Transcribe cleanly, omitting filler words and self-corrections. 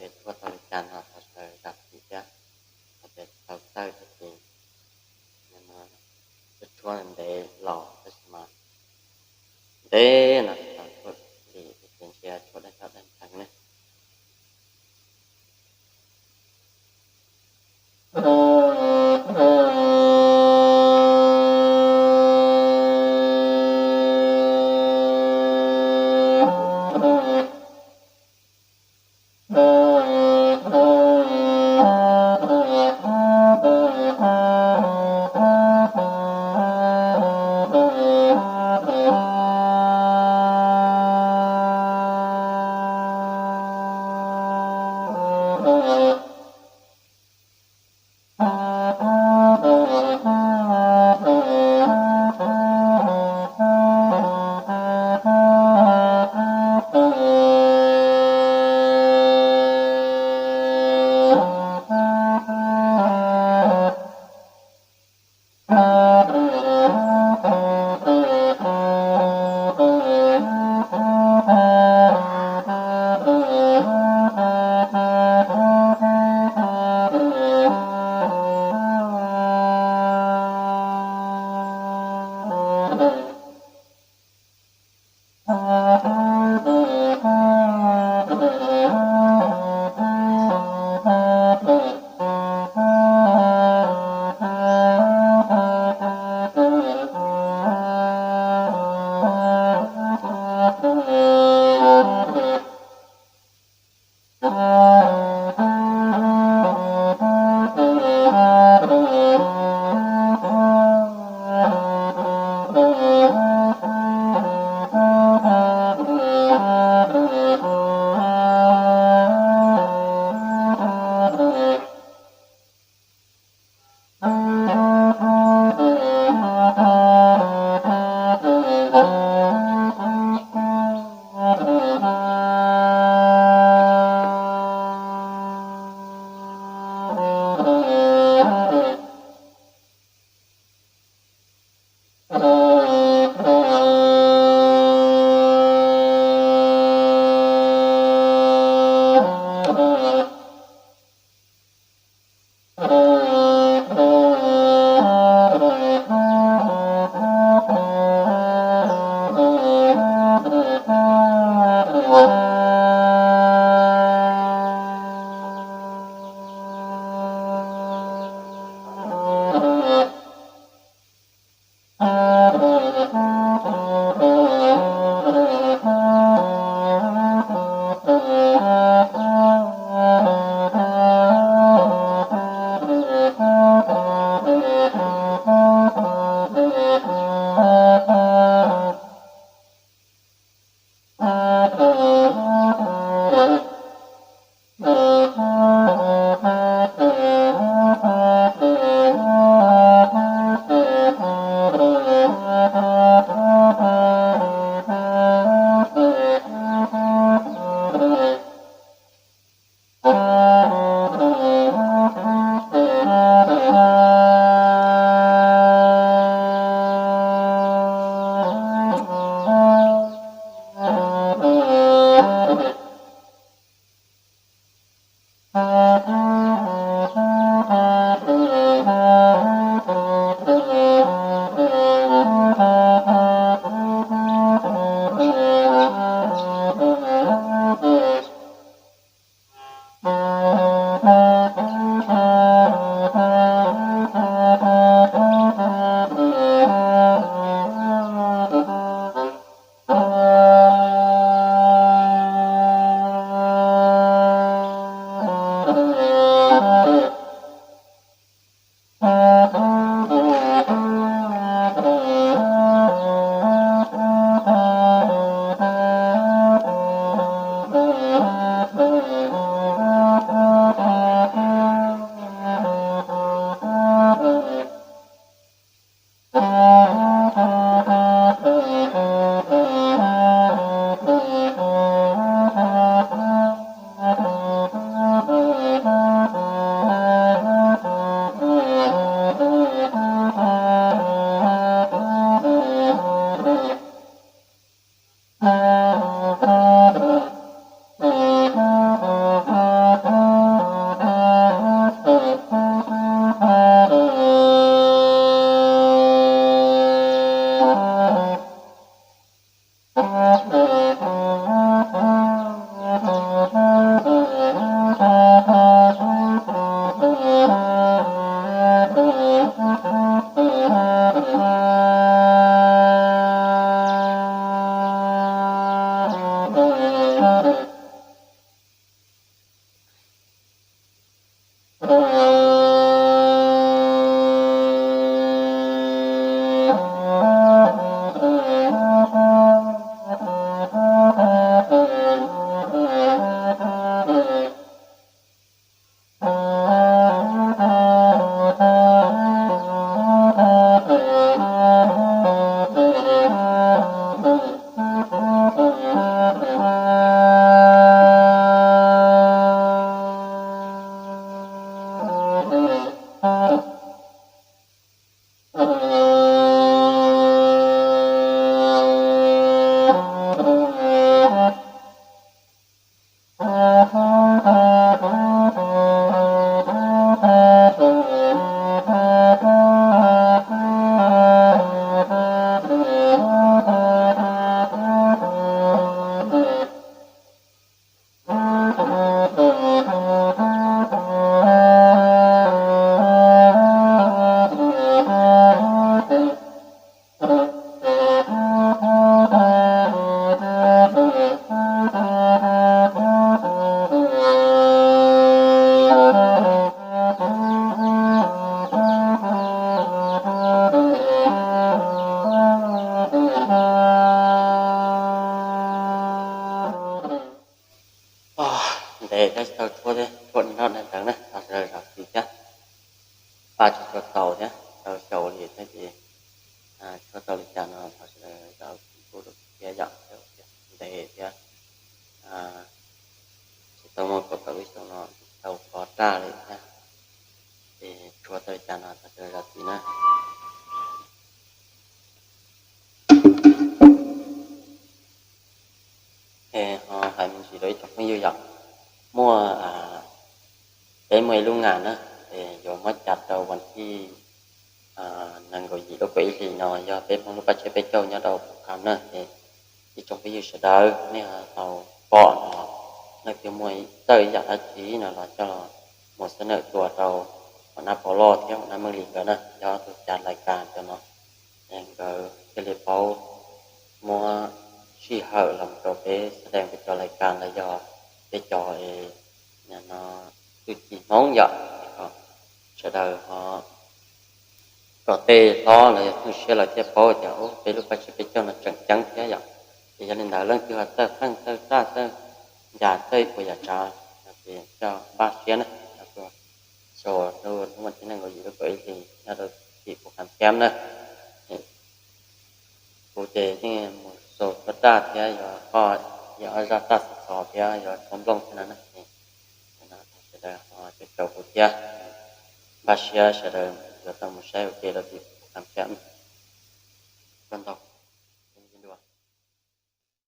để có thời gian hoặc là thời gặp thì chắc có thể tao tới được thì nhưng mà cái chuyện để lò cái mà để là tao có thì chuyện kia có để tao đánh thằng này để cái tàu chua thế thuận nó này thằng này nó rời ra thì chắc ba chục tàu nhé tàu sầu thì thế thì cho tàu lịch trình nó sẽ tàu chua được kia dọn để tàu một của tàu lịch nó tàu có ra đấy nhé thì chua tàu lịch trình nó sẽ ra thì nữa thì họ phải mình chỉ đối trong cái dư dọn mua để mười luôn ngàn á thì dù mất chặt đầuวันที่nàng gọi gì đó quỷ thì nó do bếp không lúc bắt chế bếp châu nhớ đầu khám nữa thì trong cái sự đó nên là tàu bỏ nó kiểu mùi tới giả thất trí là cho là một sân nợ chùa tàu mà nó bỏ lo theo nó mới liền nữa do tôi chặt lại càng cho nó nên cái liệp bao mua suy hở làm cho cái đèn cái cho lại càng là do cái trò nhà nó tôi chỉ món dọn sau đó họ có tê lo là tôi sẽ là tiếp bao theo cái lúc bắt chỉ cho nó trắng trắng thế vậy thì cho nên là lần thứ hai ta phân ta ta ta giả tây của giả trà thì cho ba xuyên này rồi rồi mình chỉ năng gọi gì đó vậy thì nó được chỉ của hàng kém này cụ thể như một số vật đa thì giờ họ giờ ra ta sọ thì giờ không lông thế này nó sẽ là họ sẽ cầu của cha ba xia sẽ là giờ tao một xe ok là thì làm kém con đọc